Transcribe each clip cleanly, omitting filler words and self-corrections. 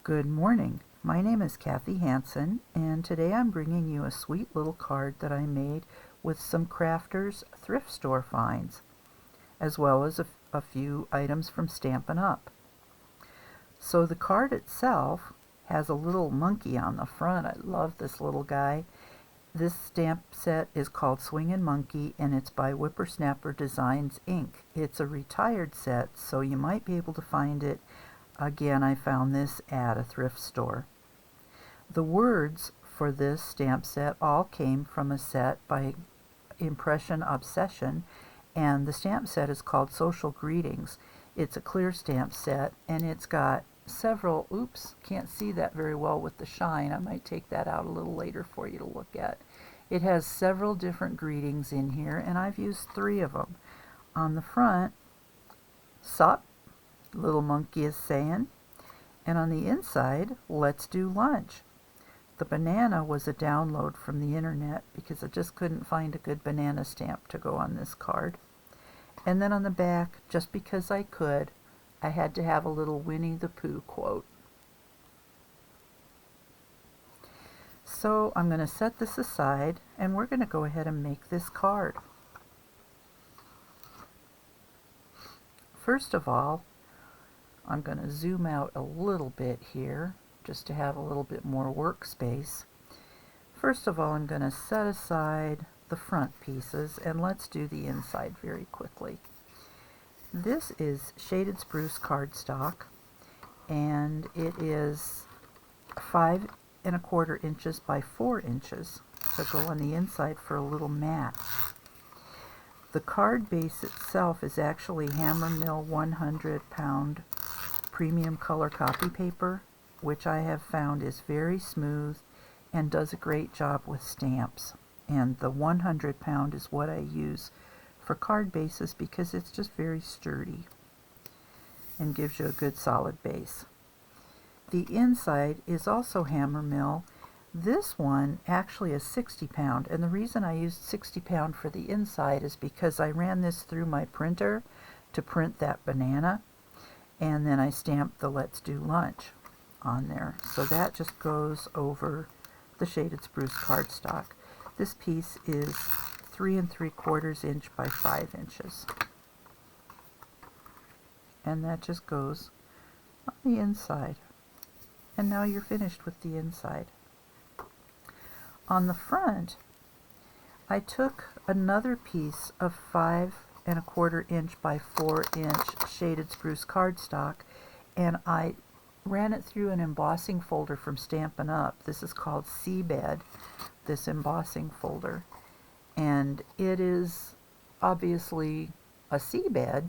Good morning. My name is Cathy Hansen, and today I'm bringing you a sweet little card that I made with some crafters thrift store finds, as well as a few items from Stampin' Up. So the card itself has a little monkey on the front. I love this little guy. This stamp set is called Swingin' Monkey, and it's by Whippersnapper Designs, Inc. It's a retired set, so you might be able to find it. Again, I found this at a thrift store. The words for this stamp set all came from a set by Impression Obsession, and the stamp set is called Social Greetings. It's a clear stamp set, and it's got several, can't see that very well with the shine. I might take that out a little later for you to look at. It has several different greetings in here, and I've used 3 of them. On the front, sup, little monkey is saying, and on the inside, let's do lunch. The banana was a download from the internet because I just couldn't find a good banana stamp to go on this card. And then on the back, just because I could, I had to have a little Winnie the Pooh quote. So I'm going to set this aside, and we're going to go ahead and make this card. First of all, I'm going to zoom out a little bit here just to have a little bit more workspace. First of all, I'm going to set aside the front pieces, and let's do the inside very quickly. This is Shaded Spruce cardstock, and it is 5¼ inches by 4 inches to go on the inside for a little mat. The card base itself is actually Hammermill 100-pound premium color copy paper, which I have found is very smooth and does a great job with stamps. And the 100-pound is what I use for card bases because it's just very sturdy and gives you a good solid base. The inside is also Hammermill. This one actually is 60-pound, and the reason I used 60-pound for the inside is because I ran this through my printer to print that banana, and then I stamped the Let's Do Lunch on there. So that just goes over the Shaded Spruce cardstock. This piece is 3¾ inch by 5 inches. And that just goes on the inside. And now you're finished with the inside. On the front, I took another piece of 5¼ inch by 4 inch Shaded Spruce cardstock, and I ran it through an embossing folder from Stampin' Up. This is called Seabed, this embossing folder. And it is obviously a seabed,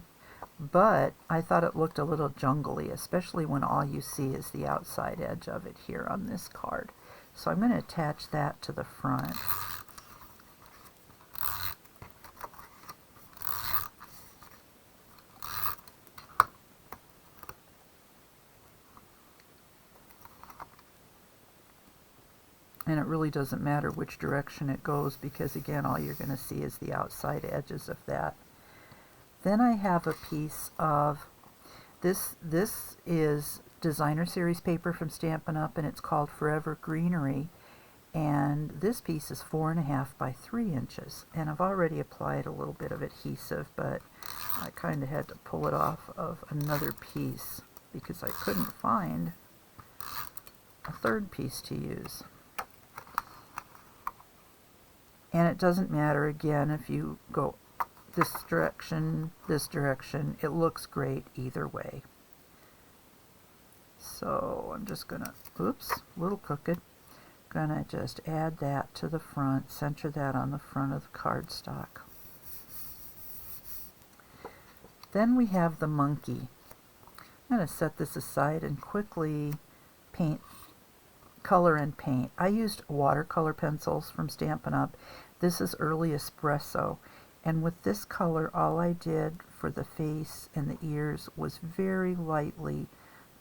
but I thought it looked a little jungly, especially when all you see is the outside edge of it here on this card. So I'm going to attach that to the front. And it really doesn't matter which direction it goes because, again, all you're going to see is the outside edges of that. Then I have a piece of this is designer series paper from Stampin' Up, and it's called Forever Greenery. And this piece is 4½ by 3 inches. And I've already applied a little bit of adhesive, but I kind of had to pull it off of another piece because I couldn't find a third piece to use. And it doesn't matter, again, if you go this direction, it looks great either way. So I'm just gonna, a little crooked, gonna just add that to the front, center that on the front of the cardstock. Then we have the monkey. I'm gonna set this aside and quickly color and paint. I used watercolor pencils from Stampin' Up. This is Early Espresso, and with this color all I did for the face and the ears was very lightly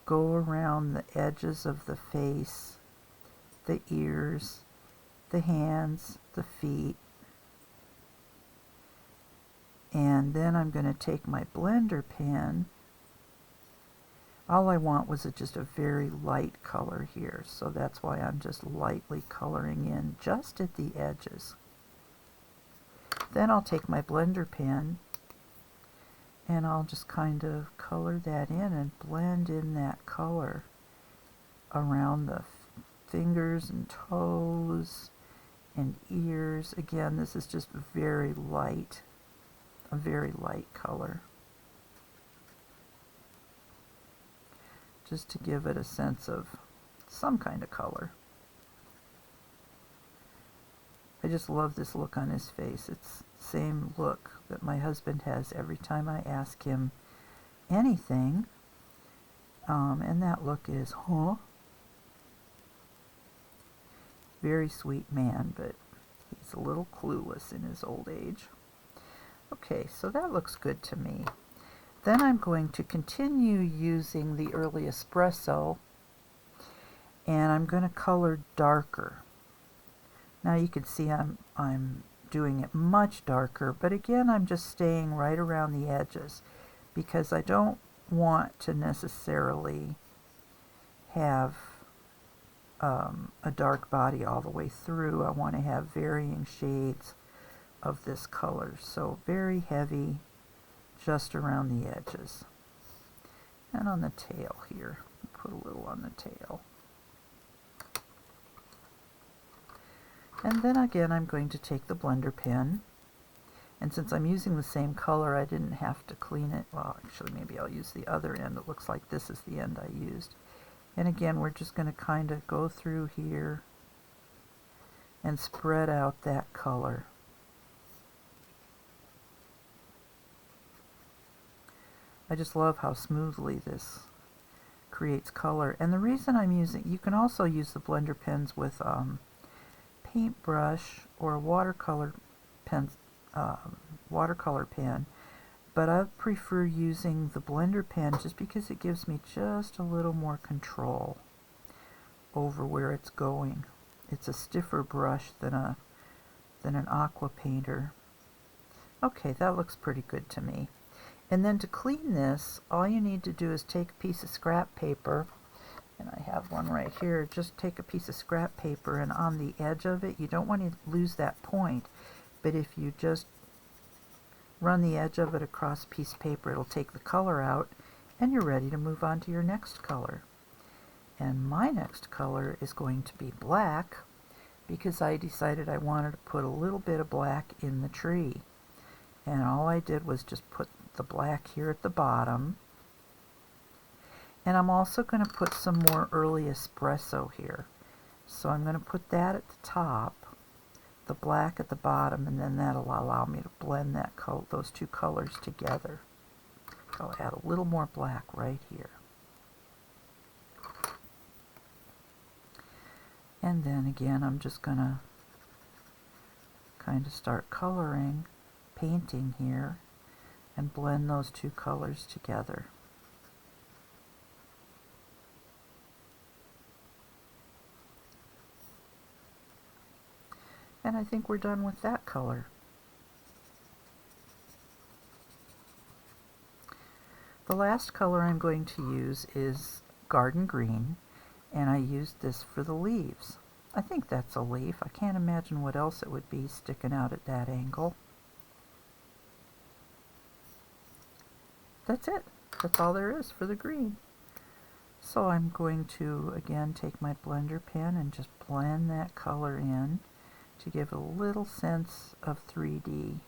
go around the edges of the face, the ears, the hands, the feet, and then I'm going to take my blender pen All I want was just a very light color here, so that's why I'm just lightly coloring in just at the edges. Then I'll take my blender pen and I'll just kind of color that in and blend in that color around the fingers and toes and ears. Again, this is just very light, a very light color, just to give it a sense of some kind of color. I just love this look on his face. It's the same look that my husband has every time I ask him anything, and that look is, huh? Very sweet man, but he's a little clueless in his old age. Okay, so that looks good to me. Then I'm going to continue using the early espresso, and I'm going to color darker. Now you can see I'm doing it much darker, but again I'm just staying right around the edges because I don't want to necessarily have a dark body all the way through. I want to have varying shades of this color, so very heavy just around the edges. And on the tail here, put a little on the tail. And then again I'm going to take the blender pen, and since I'm using the same color I didn't have to clean it. Well, actually maybe I'll use the other end. It looks like this is the end I used. And again we're just going to kind of go through here and spread out that color. I just love how smoothly this creates color. And the reason I'm using, you can also use the blender pens with paintbrush or a watercolor pen, but I prefer using the blender pen just because it gives me just a little more control over where it's going. It's a stiffer brush than an aqua painter. Okay, that looks pretty good to me. And then to clean this, all you need to do is take a piece of scrap paper, and I have one right here. Just take a piece of scrap paper, and on the edge of it, you don't want to lose that point, but if you just run the edge of it across a piece of paper, it'll take the color out, and you're ready to move on to your next color. And my next color is going to be black, because I decided I wanted to put a little bit of black in the tree. And all I did was just put the black here at the bottom. And I'm also going to put some more early espresso here. So I'm going to put that at the top, the black at the bottom, and then that'll allow me to blend those two colors together. I'll add a little more black right here. And then again, I'm just going to kind of start coloring, painting here, and blend those two colors together. And I think we're done with that color. The last color I'm going to use is garden green, and I used this for the leaves. I think that's a leaf. I can't imagine what else it would be sticking out at that angle. That's it. That's all there is for the green. So I'm going to again take my blender pen and just blend that color in to give a little sense of 3D.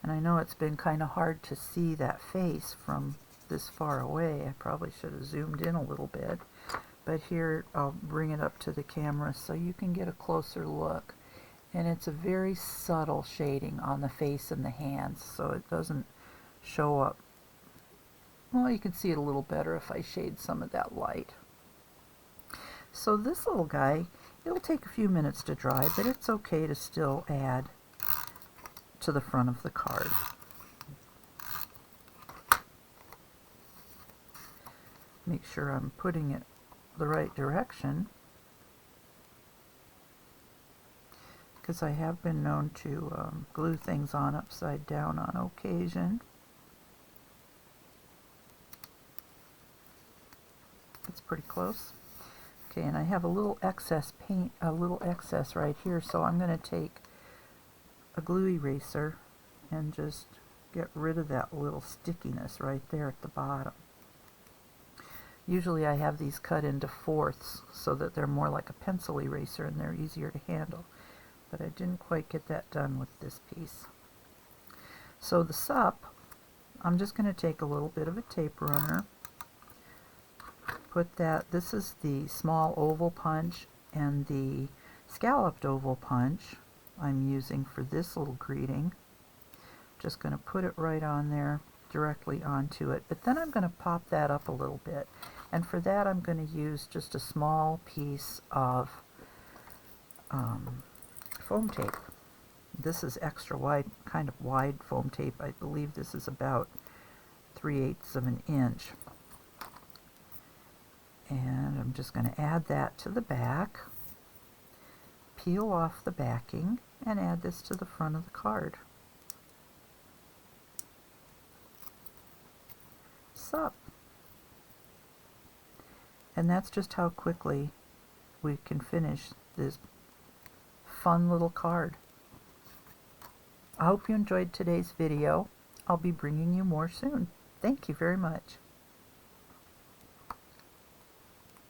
And I know it's been kind of hard to see that face from this far away. I probably should have zoomed in a little bit, but here I'll bring it up to the camera so you can get a closer look. And it's a very subtle shading on the face and the hands, so it doesn't show up. Well, you can see it a little better if I shade some of that light. So this little guy, it'll take a few minutes to dry, but it's okay to still add to the front of the card. Make sure I'm putting it the right direction, because I have been known to glue things on upside down on occasion. that's pretty close. Okay, and I have a little excess paint, a little excess right here, so I'm going to take a glue eraser and just get rid of that little stickiness right there at the bottom. Usually I have these cut into fourths so that they're more like a pencil eraser and they're easier to handle, but I didn't quite get that done with this piece. So the sup, I'm just going to take a little bit of a tape runner, put that, this is the small oval punch and the scalloped oval punch I'm using for this little greeting. Just going to put it right on there, directly onto it, but then I'm going to pop that up a little bit, and for that I'm going to use just a small piece of foam tape. This is extra wide, kind of wide foam tape. I believe this is about 3/8 of an inch. And I'm just going to add that to the back, peel off the backing, and add this to the front of the card. Sup. And that's just how quickly we can finish this fun little card. I hope you enjoyed today's video. I'll be bringing you more soon. Thank you very much.